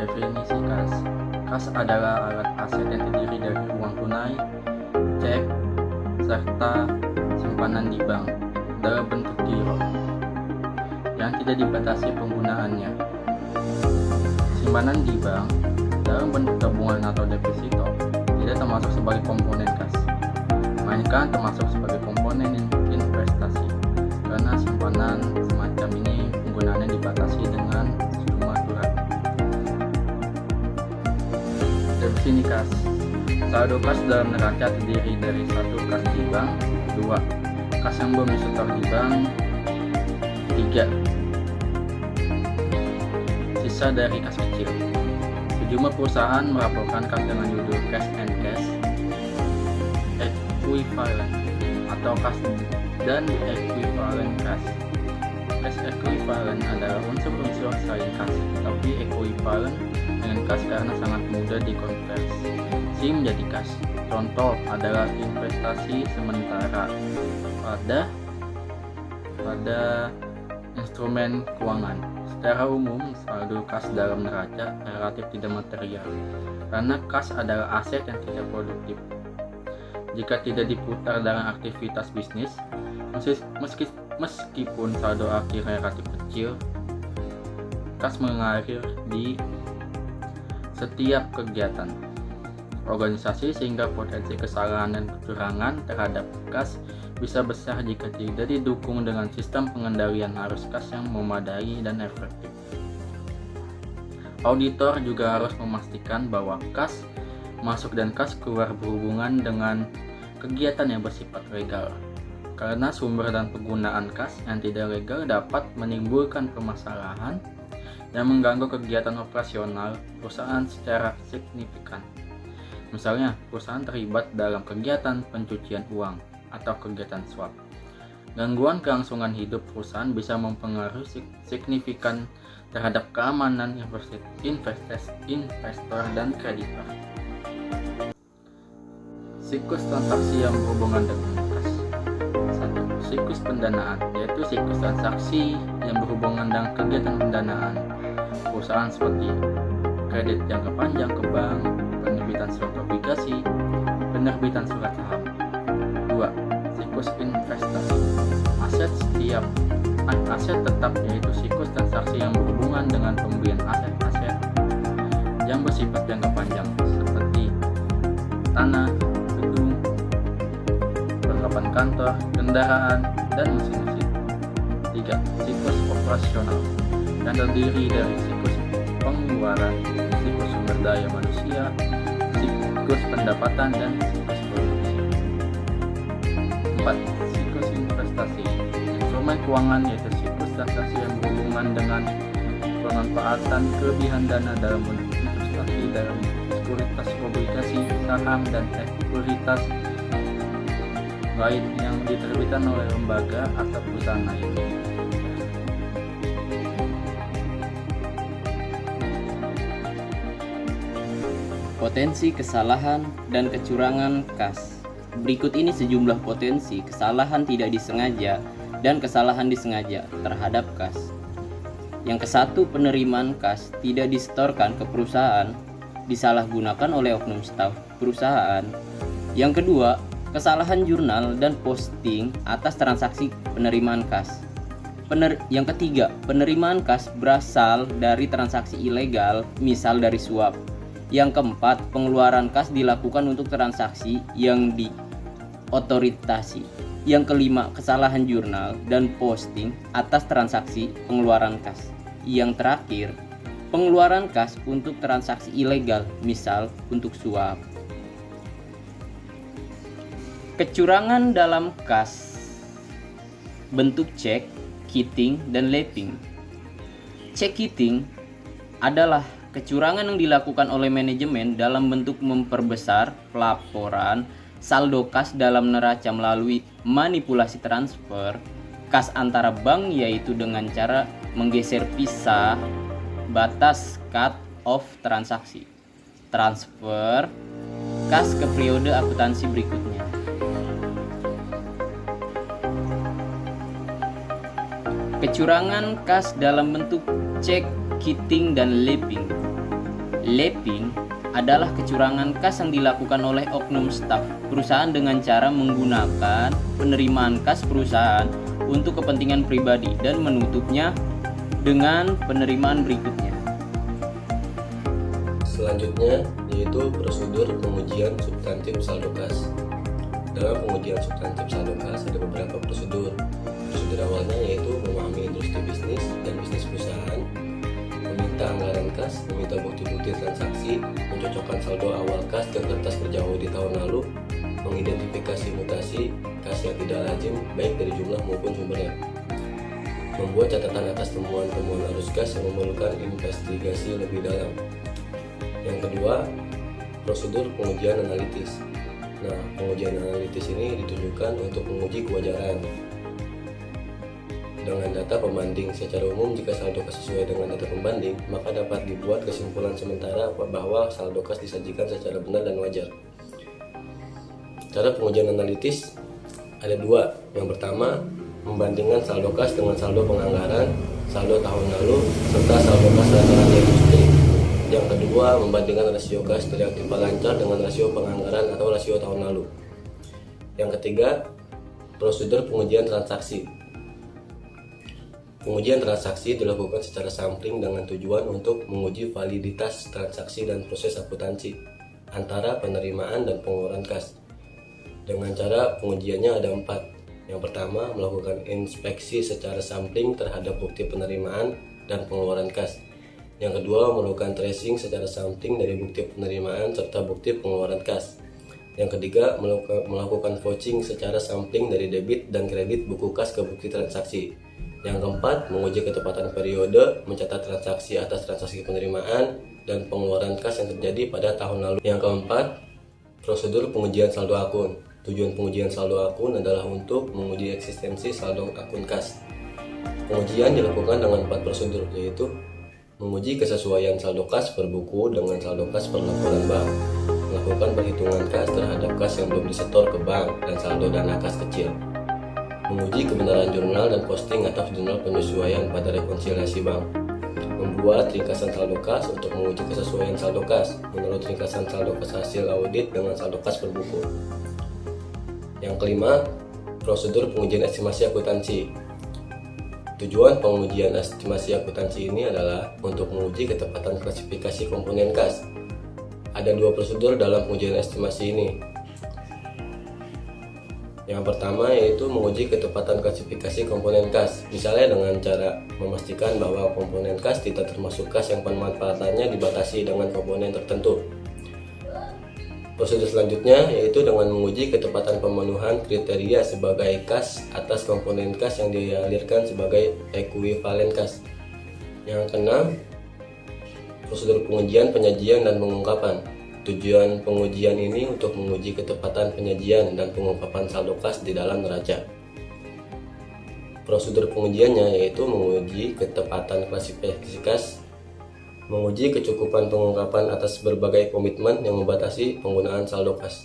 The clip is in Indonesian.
Definisi kas. Kas adalah alat aset yang terdiri dari uang tunai, cek, serta simpanan di bank dalam bentuk giro yang tidak dibatasi penggunaannya. Simpanan di bank dalam bentuk tabungan atau deposito tidak termasuk sebagai komponen kas, melainkan termasuk sebagai komponen investasi, karena simpanan semacam ini penggunaannya dibatasi dengan sejumlah aturan. Definisi kas. Saldo kas dalam neraca terdiri dari 1. Kas di bank, 2. Kas yang belum disetor di bank, 3. Sisa dari kas kecil. Sejumlah perusahaan melaporkan kas dengan judul cash and cash equivalent atau kas dan equivalent kas. Cash equivalent adalah unsur-unsur selain kas, tapi equivalent dengan kas karena sangat mudah dikonversi menjadi kas. Contoh adalah investasi sementara pada instrumen keuangan. Secara umum, saldo kas dalam neraca relatif tidak material, karena kas adalah aset yang tidak produktif. Jika tidak diputar dalam aktivitas bisnis, meskipun saldo akhir relatif kecil, kas mengalir di setiap kegiatan organisasi, sehingga potensi kesalahan dan kecurangan terhadap kas bisa besar jika tidak didukung dengan sistem pengendalian arus kas yang memadai dan efektif. Auditor juga harus memastikan bahwa kas masuk dan kas keluar berhubungan dengan kegiatan yang bersifat legal, karena sumber dan penggunaan kas yang tidak legal dapat menimbulkan permasalahan yang mengganggu kegiatan operasional perusahaan secara signifikan. Misalnya, perusahaan terlibat dalam kegiatan pencucian uang atau kegiatan swap. Gangguan kelangsungan hidup perusahaan bisa mempengaruhi signifikan terhadap keamanan investor dan kreditor. Siklus transaksi yang berhubungan dengan kas. 1. Siklus pendanaan, yaitu siklus transaksi yang berhubungan dengan kegiatan pendanaan perusahaan seperti kredit jangka panjang ke bank, penerbitan surat obligasi, penerbitan surat saham. 2. Siklus investasi. Aset tetap, yaitu siklus transaksi yang berhubungan dengan pembelian aset-aset yang bersifat jangka panjang seperti tanah, gedung, perlengkapan kantor, kendaraan, dan mesin-mesin. 3. Siklus operasional yang terdiri dari siklus pengeluaran, siklus sumber daya manusia, siklus pendapatan, dan siklus produksi. 4. Siklus investasi. Instrumen keuangan, yaitu siklus transaksi yang berhubungan dengan pemanfaatan kelebihan dana dalam bentuk investasi dalam sekuritas obligasi, saham, dan sekuritas lain yang diterbitkan oleh lembaga atau perusahaan lain. Potensi kesalahan dan kecurangan kas. Berikut ini sejumlah potensi kesalahan tidak disengaja dan kesalahan disengaja terhadap kas. Yang ke-1, penerimaan kas tidak disetorkan ke perusahaan, disalahgunakan oleh oknum staf perusahaan. Yang kedua, kesalahan jurnal dan posting atas transaksi penerimaan kas. Yang ketiga, penerimaan kas berasal dari transaksi ilegal, misal dari suap. Yang keempat, pengeluaran kas dilakukan untuk transaksi yang diotorisasi. Yang kelima, kesalahan jurnal dan posting atas transaksi pengeluaran kas. Yang terakhir, pengeluaran kas untuk transaksi ilegal, misal untuk suap. Kecurangan dalam kas. Bentuk cek, kiting, dan lapping. Cek kiting adalah kecurangan yang dilakukan oleh manajemen dalam bentuk memperbesar pelaporan saldo kas dalam neraca melalui manipulasi transfer kas antara bank, yaitu dengan cara menggeser pisah batas cut off transaksi, transfer kas ke periode akuntansi berikutnya. Kecurangan kas dalam bentuk cek, kiting, dan lapping. Lapping adalah kecurangan kas yang dilakukan oleh oknum staf perusahaan dengan cara menggunakan penerimaan kas perusahaan untuk kepentingan pribadi dan menutupnya dengan penerimaan berikutnya. Selanjutnya yaitu prosedur pengujian substantif saldo kas. Dalam pengujian substantif saldo kas ada beberapa prosedur. Prosedur awalnya yaitu memahami industri bisnis dan bisnis perusahaan, meminta anggaran kas, meminta bukti-bukti transaksi, mencocokkan saldo awal kas ke kertas kerja audit tahun lalu, mengidentifikasi mutasi kas yang tidak lazim baik dari jumlah maupun sumbernya, membuat catatan atas temuan-temuan arus kas yang memerlukan investigasi lebih dalam. Yang kedua, prosedur pengujian analitis. Nah, pengujian analitis ini ditujukan untuk menguji kewajaran dengan data pembanding. Secara umum, jika saldo kas sesuai dengan data pembanding, maka dapat dibuat kesimpulan sementara bahwa saldo kas disajikan secara benar dan wajar. Cara pengujian analitis ada dua. Yang pertama, membandingkan saldo kas dengan saldo penganggaran, saldo tahun lalu, serta saldo kas rata-rata industri. Yang kedua, membandingkan rasio kas dari aktiva lancar dengan rasio penganggaran atau rasio tahun lalu. Yang ketiga, prosedur pengujian transaksi. Pengujian transaksi dilakukan secara sampling dengan tujuan untuk menguji validitas transaksi dan proses akuntansi antara penerimaan dan pengeluaran kas. Dengan cara pengujiannya ada 4. Yang pertama, melakukan inspeksi secara sampling terhadap bukti penerimaan dan pengeluaran kas. Yang kedua, melakukan tracing secara sampling dari bukti penerimaan serta bukti pengeluaran kas. Yang ketiga, melakukan vouching secara sampling dari debit dan kredit buku kas ke bukti transaksi. Yang keempat, menguji ketepatan periode mencatat transaksi atas transaksi penerimaan dan pengeluaran kas yang terjadi pada tahun lalu. Yang keempat, prosedur pengujian saldo akun. Tujuan pengujian saldo akun adalah untuk menguji eksistensi saldo akun kas. Pengujian dilakukan dengan 4 prosedur, yaitu menguji kesesuaian saldo kas per buku dengan saldo kas per laporan bank, melakukan perhitungan kas terhadap kas yang belum disetor ke bank dan saldo dana kas kecil, menguji kebenaran jurnal dan posting atas jurnal penyesuaian pada rekonsiliasi bank, membuat ringkasan saldo kas untuk menguji kesesuaian saldo kas menurut ringkasan saldo kas hasil audit dengan saldo kas per buku. Yang kelima, prosedur pengujian estimasi akuntansi. Tujuan pengujian estimasi akuntansi ini adalah untuk menguji ketepatan klasifikasi komponen kas. Ada 2 prosedur dalam pengujian estimasi ini. Yang pertama yaitu menguji ketepatan klasifikasi komponen kas, misalnya dengan cara memastikan bahwa komponen kas tidak termasuk kas yang pemanfaatannya dibatasi dengan komponen tertentu. Prosedur selanjutnya yaitu dengan menguji ketepatan pemenuhan kriteria sebagai kas atas komponen kas yang dialirkan sebagai ekuivalen kas. Yang keenam, prosedur pengujian penyajian dan pengungkapan. Tujuan pengujian ini untuk menguji ketepatan penyajian dan pengungkapan saldo kas di dalam neraca. Prosedur pengujiannya yaitu menguji ketepatan klasifikasi kas, menguji kecukupan pengungkapan atas berbagai komitmen yang membatasi penggunaan saldo kas.